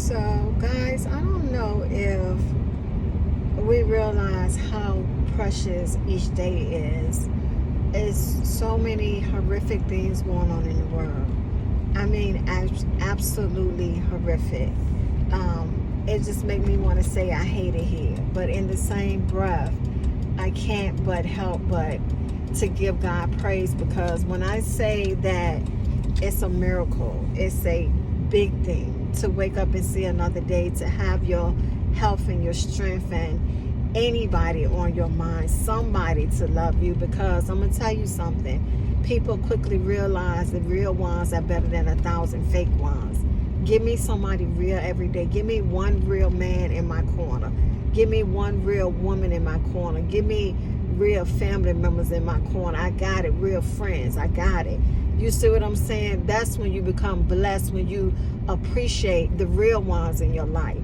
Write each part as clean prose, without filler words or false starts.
So, guys, I don't know if we realize how precious each day is. It's so many horrific things going on in the world. I mean, absolutely horrific. It just makes me want to say I hate it here. But in the same breath, I can't but help but to give God praise, because when I say that it's a miracle, it's a big thing to wake up and see another day, to have your health and your strength and anybody on your mind, somebody to love you. Because I'm going to tell you something, people quickly realize the real ones are better than 1,000 fake ones. Give me somebody real every day. Give me one real man in my corner. Give me one real woman in my corner. Give me real family members in my corner. I got it. Real friends. I got it. You see what I'm saying? That's when you become blessed, when you appreciate the real ones in your life.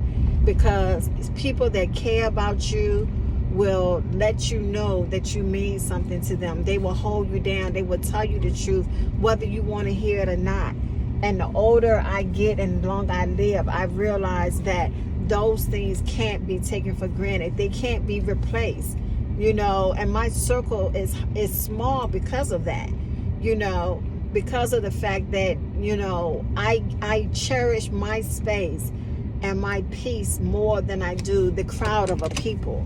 Because people that care about you will let you know that you mean something to them. They will hold you down. They will tell you the truth, whether you want to hear it or not. And the older I get and the longer I live, I realize that those things can't be taken for granted. They can't be replaced, and my circle is small because of that, because of the fact that, I cherish my space and my peace more than I do the crowd of a people,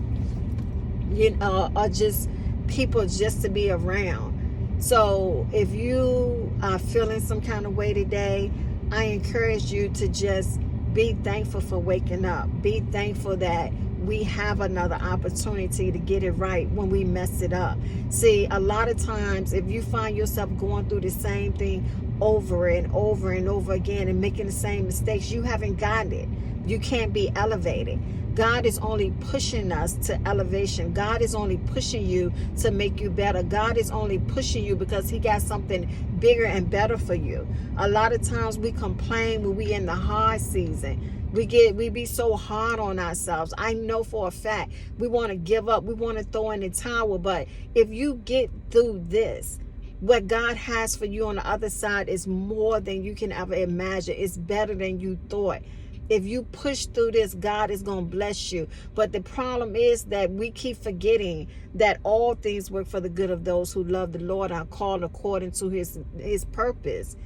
or just people just to be around. So if you are feeling some kind of way today, I encourage you to just be thankful for waking up. Be thankful that we have another opportunity to get it right when we mess it up. See, a lot of times, if you find yourself going through the same thing over and over and over again and making the same mistakes, you haven't gotten it. You can't be elevated. God is only pushing us to elevation. God is only pushing you to make you better. God is only pushing you because he got something bigger and better for you. A lot of times we complain when we in the hard season. We be so hard on ourselves. I know for a fact we want to give up. We want to throw in the towel. But if you get through this, what God has for you on the other side is more than you can ever imagine. It's better than you thought. If you push through this, God is going to bless you. But the problem is that we keep forgetting that all things work for the good of those who love the Lord, are called according to his purpose.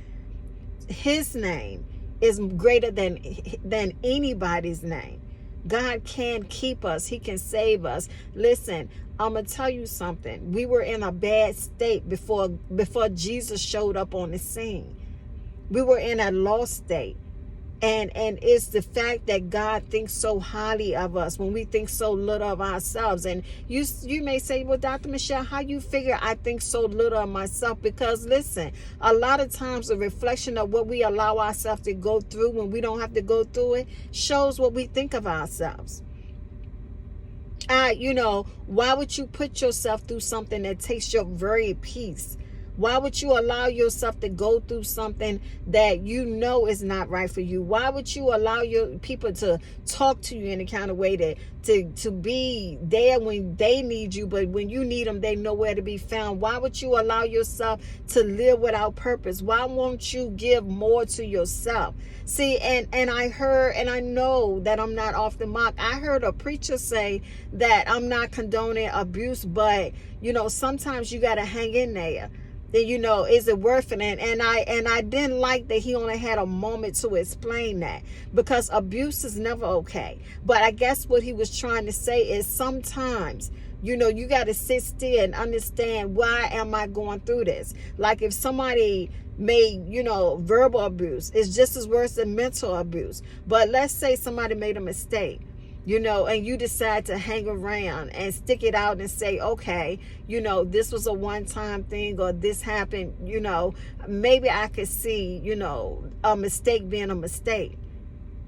His name is greater than anybody's name. God can keep us. He can save us. Listen, I'm going to tell you something. We were in a bad state before Jesus showed up on the scene. We were in a lost state. And it's the fact that God thinks so highly of us when we think so little of ourselves. And you may say, well, Dr. Michelle, how you figure I think so little of myself? Because listen, a lot of times the reflection of what we allow ourselves to go through when we don't have to go through it shows what we think of ourselves. Why would you put yourself through something that takes your very peace? Why would you allow yourself to go through something that you know is not right for you? Why would you allow your people to talk to you in the kind of way to be there when they need you, but when you need them, they nowhere to be found? Why would you allow yourself to live without purpose? Why won't you give more to yourself? See, and I heard, and I know that I'm not off the mark, I heard a preacher say that I'm not condoning abuse, but sometimes you got to hang in there. Then is it worth it? And I didn't like that he only had a moment to explain that, because abuse is never okay. But I guess what he was trying to say is sometimes you got to sit still and understand, why am I going through this? Like if somebody made verbal abuse, it's just as worse than mental abuse. But let's say somebody made a mistake, and you decide to hang around and stick it out and say, okay, this was a one-time thing, or this happened, maybe I could see, a mistake being a mistake.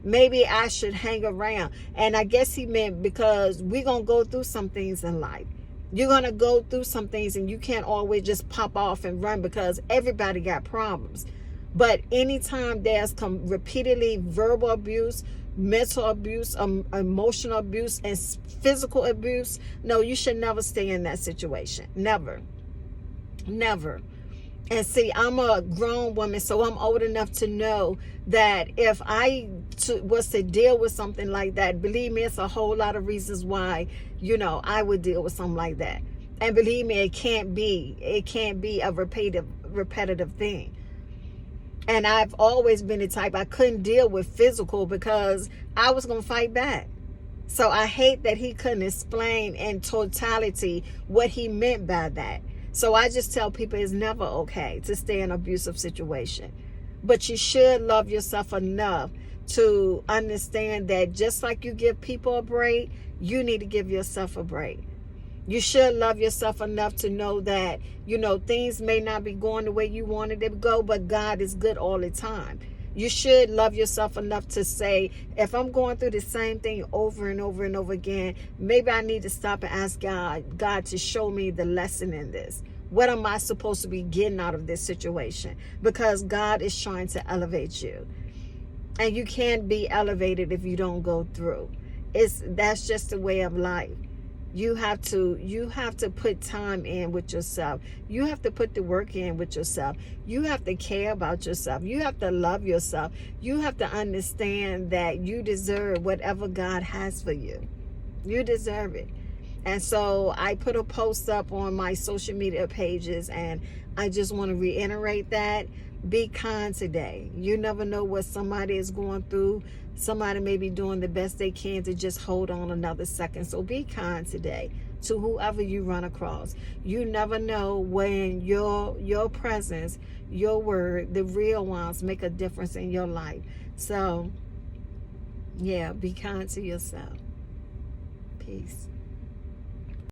Maybe I should hang around. And I guess he meant because we're going to go through some things in life. You're going to go through some things and you can't always just pop off and run, because everybody got problems. But anytime there's repeatedly verbal abuse, mental abuse, emotional abuse, and physical abuse, no, you should never stay in that situation. Never. And see, I'm a grown woman, so I'm old enough to know that if I was to deal with something like that, believe me, it's a whole lot of reasons why, I would deal with something like that. And believe me, it can't be a repetitive thing. And I've always been the type, I couldn't deal with physical because I was going to fight back. So I hate that he couldn't explain in totality what he meant by that. So I just tell people it's never okay to stay in an abusive situation. But you should love yourself enough to understand that just like you give people a break, you need to give yourself a break. You should love yourself enough to know that, things may not be going the way you wanted it to go, but God is good all the time. You should love yourself enough to say, if I'm going through the same thing over and over and over again, maybe I need to stop and ask God to show me the lesson in this. What am I supposed to be getting out of this situation? Because God is trying to elevate you. And you can't be elevated if you don't go through. That's just the way of life. You have to put time in with yourself. You have to put the work in with yourself. You have to care about yourself. You have to love yourself. You have to understand that you deserve whatever God has for you. You deserve it. And so I put a post up on my social media pages, and I just want to reiterate that. Be kind today. You never know what somebody is going through. Somebody may be doing the best they can to just hold on another second. So be kind today to whoever you run across. You never know when your presence, your word, the real ones make a difference in your life. So, yeah, be kind to yourself. Peace.